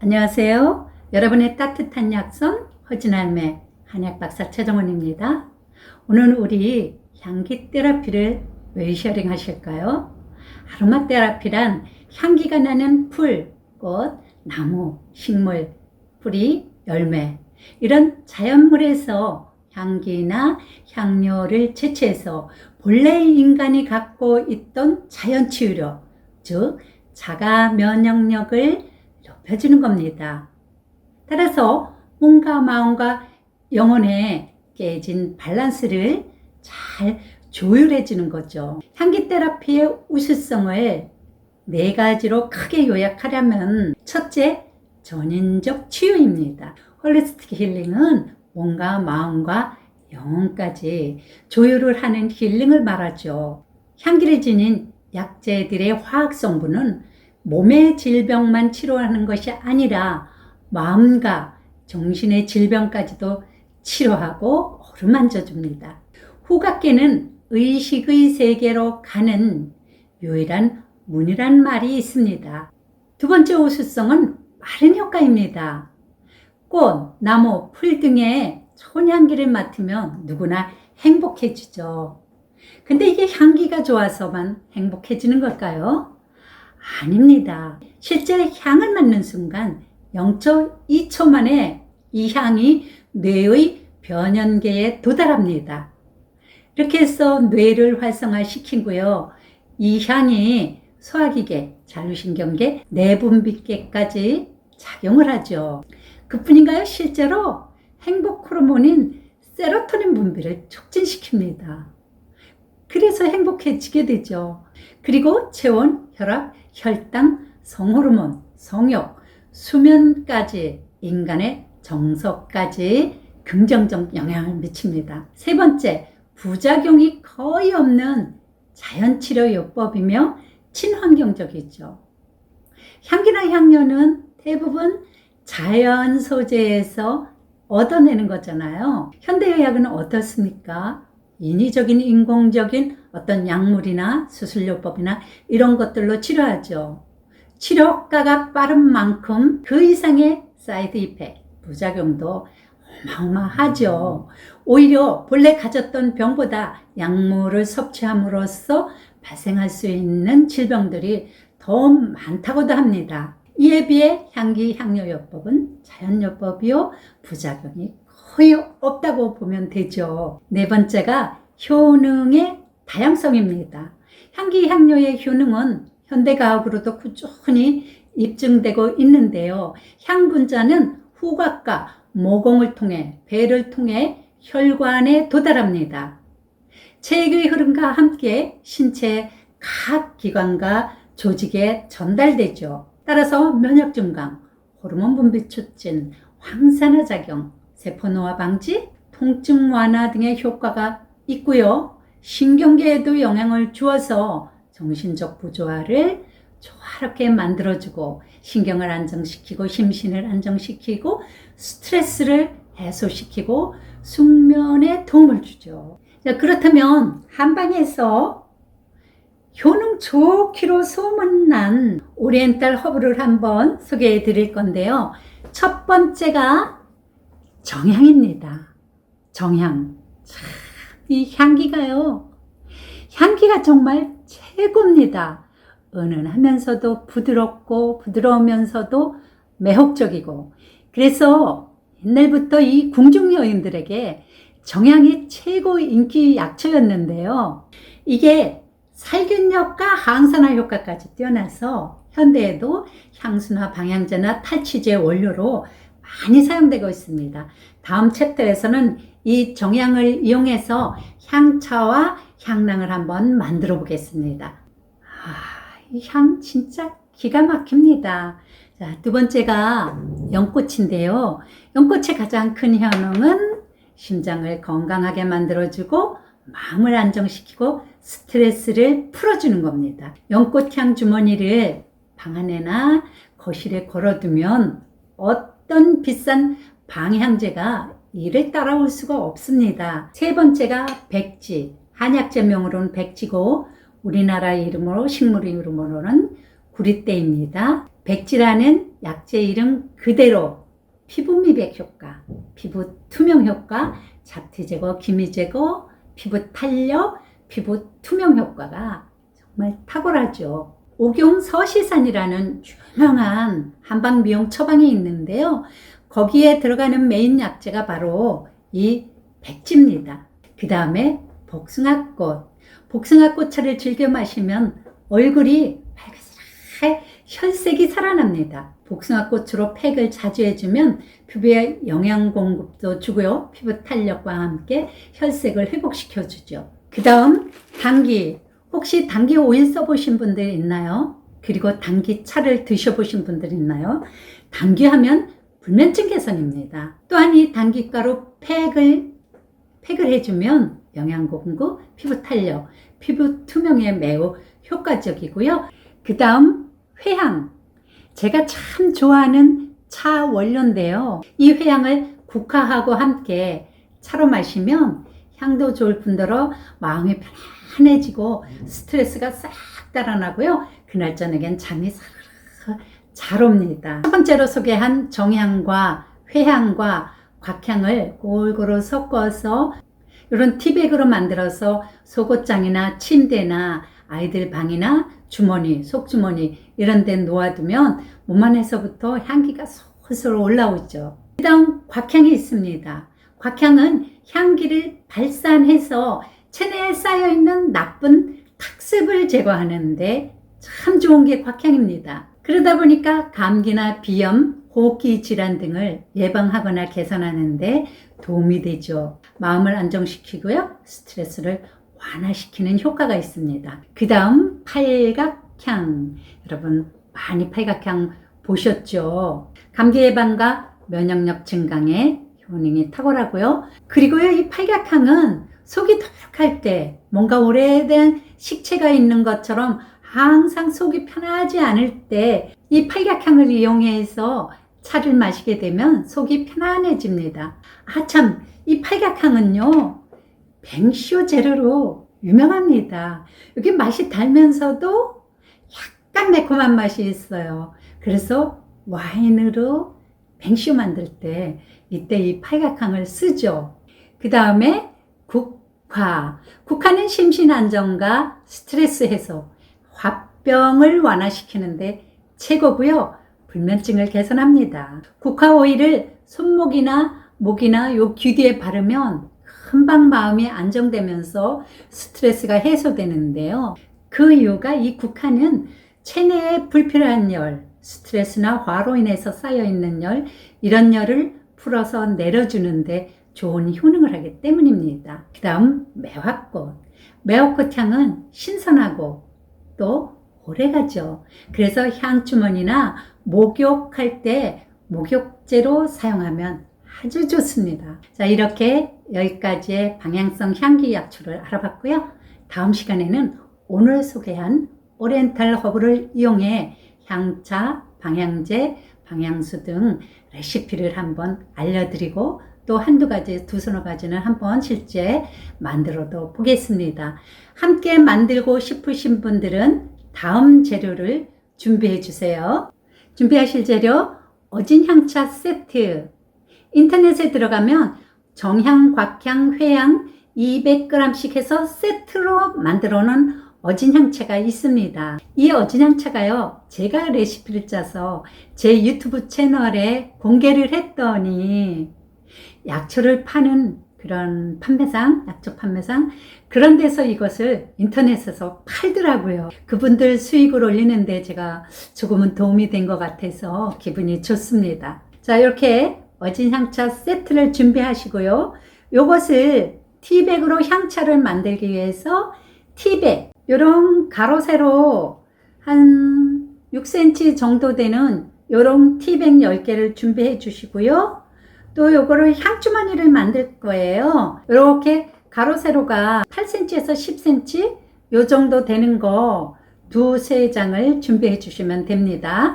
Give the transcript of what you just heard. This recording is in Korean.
안녕하세요. 여러분의 따뜻한 약손 허진할매 한약박사 최정원입니다. 오늘 우리 향기 테라피를 왜 쉐어링 하실까요? 아로마 테라피란 향기가 나는 풀, 꽃, 나무, 식물, 뿌리, 열매 이런 자연물에서 향기나 향료를 채취해서 본래 인간이 갖고 있던 자연치유력, 즉 자가 면역력을 높여주는 겁니다. 따라서 몸과 마음과 영혼의 깨진 밸런스를 잘 조율해 주는 거죠. 향기 테라피의 우수성을 4가지로 크게 요약하려면 첫째, 전인적 치유입니다. 홀리스틱 힐링은 몸과 마음과 영혼까지 조율을 하는 힐링을 말하죠. 향기를 지닌 약재들의 화학 성분은 몸의 질병만 치료하는 것이 아니라 마음과 정신의 질병까지도 치료하고 어루만져 줍니다. 후각계는 의식의 세계로 가는 유일한 문이란 말이 있습니다. 두 번째 우수성은 마른 효과입니다. 꽃, 나무, 풀 등의 좋은 향기를 맡으면 누구나 행복해지죠. 근데 이게 향기가 좋아서만 행복해지는 걸까요? 아닙니다. 실제 향을 맡는 순간 0초, 2초 만에 이 향이 뇌의 변연계에 도달합니다. 이렇게 해서 뇌를 활성화시키고요. 이 향이 소화기계, 자율신경계, 내분비계까지 작용을 하죠. 그뿐인가요? 실제로 행복 호르몬인 세로토닌 분비를 촉진시킵니다. 그래서 행복해지게 되죠. 그리고 체온, 혈압, 혈당, 성호르몬, 성욕, 수면까지 인간의 정서까지 긍정적 영향을 미칩니다. 세 번째, 부작용이 거의 없는 자연치료요법이며 친환경적이죠. 향기나 향료는 대부분 자연 소재에서 얻어내는 거잖아요. 현대의학은 어떻습니까? 인위적인 인공적인 어떤 약물이나 수술요법이나 이런 것들로 치료하죠. 치료 효과가 빠른 만큼 그 이상의 사이드 이펙트, 부작용도 어마어마하죠. 오히려 본래 가졌던 병보다 약물을 섭취함으로써 발생할 수 있는 질병들이 더 많다고도 합니다. 이에 비해 향기 향료요법은 자연요법이요 부작용이 거의 없다고 보면 되죠. 네 번째가 효능의 다양성입니다. 향기 향료의 효능은 현대과학으로도 꾸준히 입증되고 있는데요. 향분자는 후각과 모공을 통해 배를 통해 혈관에 도달합니다. 체액의 흐름과 함께 신체의 각 기관과 조직에 전달되죠. 따라서 면역 증강, 호르몬 분비 촉진, 항산화 작용, 세포 노화 방지, 통증 완화 등의 효과가 있고요. 신경계에도 영향을 주어서 정신적 부조화를 조화롭게 만들어주고 신경을 안정시키고 심신을 안정시키고 스트레스를 해소시키고 숙면에 도움을 주죠. 자, 그렇다면 한방에서 효능 좋기로 소문난 오리엔탈 허브를 한번 소개해 드릴 건데요. 첫 번째가 정향입니다. 정향. 참, 이 향기가요. 향기가 정말 최고입니다. 은은하면서도 부드럽고 부드러우면서도 매혹적이고 그래서 옛날부터 이 궁중 여인들에게 정향이 최고 인기 약초였는데요. 이게 살균력과 항산화 효과까지 뛰어나서 현대에도 향수나 방향제나 탈취제 원료로 많이 사용되고 있습니다. 다음 챕터에서는 이 정향을 이용해서 향차와 향랑을 한번 만들어 보겠습니다. 이 향 진짜 기가 막힙니다. 자, 두 번째가 연꽃인데요. 연꽃의 가장 큰 효능은 심장을 건강하게 만들어주고 마음을 안정시키고 스트레스를 풀어주는 겁니다. 연꽃향 주머니를 방 안에나 거실에 걸어두면 어떤 비싼 방향제가 이를 따라올 수가 없습니다. 세 번째가 백지, 한약제명으로는 백지고 우리나라 이름으로 식물 이름으로는 구리대입니다. 백지라는 약재 이름 그대로 피부 미백 효과, 피부 투명 효과, 잡티 제거, 기미 제거, 피부 탄력, 피부 투명 효과가 정말 탁월하죠. 옥용서시산이라는 유명한 한방 미용 처방이 있는데요. 거기에 들어가는 메인 약재가 바로 이 백지입니다. 그 다음에 복숭아꽃. 복숭아꽃차를 즐겨 마시면 얼굴이 빨갛게 혈색이 살아납니다. 복숭아꽃으로 팩을 자주 해주면 피부에 영양 공급도 주고요. 피부 탄력과 함께 혈색을 회복시켜주죠. 그 다음 당귀. 혹시 당귀 오일 써보신 분들 있나요? 그리고 당귀 차를 드셔보신 분들 있나요? 당귀 하면 불면증 개선입니다. 또한 이 당귀가루 팩을 해주면 영양 공급, 피부 탄력, 피부 투명에 매우 효과적이고요. 그 다음 회향. 제가 참 좋아하는 차 원료인데요. 이 회향을 국화하고 함께 차로 마시면 향도 좋을 뿐더러 마음이 편안해지고 스트레스가 싹 달아나고요. 그날 저녁엔 잠이 잘 옵니다. 첫 번째로 소개한 정향과 회향과 곽향을 골고루 섞어서 이런 티백으로 만들어서 속옷장이나 침대나 아이들 방이나 주머니, 속주머니 이런 데 놓아두면 몸 안에서부터 향기가 솔솔 올라오죠. 그 다음 곽향이 있습니다. 곽향은 향기를 발산해서 체내에 쌓여있는 나쁜 탁습을 제거하는데 참 좋은 게 곽향입니다. 그러다 보니까 감기나 비염, 호흡기 질환 등을 예방하거나 개선하는데 도움이 되죠. 마음을 안정시키고요. 스트레스를 완화시키는 효과가 있습니다. 그 다음 팔각향. 여러분 많이 팔각향 보셨죠? 감기 예방과 면역력 증강에 효능이 탁월하고요. 그리고요, 이 팔각향은 속이 더부룩할 때 뭔가 오래된 식체가 있는 것처럼 항상 속이 편하지 않을 때 이 팔각향을 이용해서 차를 마시게 되면 속이 편안해집니다. 참, 이 팔각향은요, 뱅쇼 재료로 유명합니다. 이게 맛이 달면서도 약간 매콤한 맛이 있어요. 그래서 와인으로 뱅쇼 만들 때 이때 이 팔각향을 쓰죠. 그 다음에 국화. 국화는 심신 안정과 스트레스 해소, 화병을 완화시키는데 최고고요. 불면증을 개선합니다. 국화 오일을 손목이나 목이나 요 귀 뒤에 바르면 금방 마음이 안정되면서 스트레스가 해소되는데요. 그 이유가 이 국화는 체내에 불필요한 열, 스트레스나 화로 인해서 쌓여있는 열, 이런 열을 풀어서 내려주는데 좋은 효능을 하기 때문입니다. 그 다음 매화꽃. 매화꽃 향은 신선하고 또 오래가죠. 그래서 향주머니나 목욕할 때 목욕제로 사용하면 아주 좋습니다. 자, 이렇게 여기까지의 방향성 향기 약초를 알아봤고요. 다음 시간에는 오늘 소개한 오리엔탈 허브를 이용해 향차, 방향제, 방향수 등 레시피를 한번 알려드리고 또 한두 가지, 두서너 가지는 한번 실제 만들어도 보겠습니다. 함께 만들고 싶으신 분들은 다음 재료를 준비해 주세요. 준비하실 재료 어진향차 세트. 인터넷에 들어가면 정향, 곽향, 회향 200g씩 해서 세트로 만들어 놓은 어진향차가 있습니다. 이 어진향차가요, 제가 레시피를 짜서 제 유튜브 채널에 공개를 했더니 약초를 파는 그런 판매상, 약초 판매상, 그런 데서 이것을 인터넷에서 팔더라고요. 그분들 수익을 올리는데 제가 조금은 도움이 된 것 같아서 기분이 좋습니다. 자, 이렇게 어진향차 세트를 준비하시고요. 요것을 티백으로 향차를 만들기 위해서 티백, 요런 가로 세로 한 6cm 정도 되는 요런 티백 10개를 준비해 주시고요. 또 요거를 향주머니를 만들 거예요. 이렇게 가로 세로가 8cm에서 10cm 요 정도 되는 거 두세 장을 준비해 주시면 됩니다.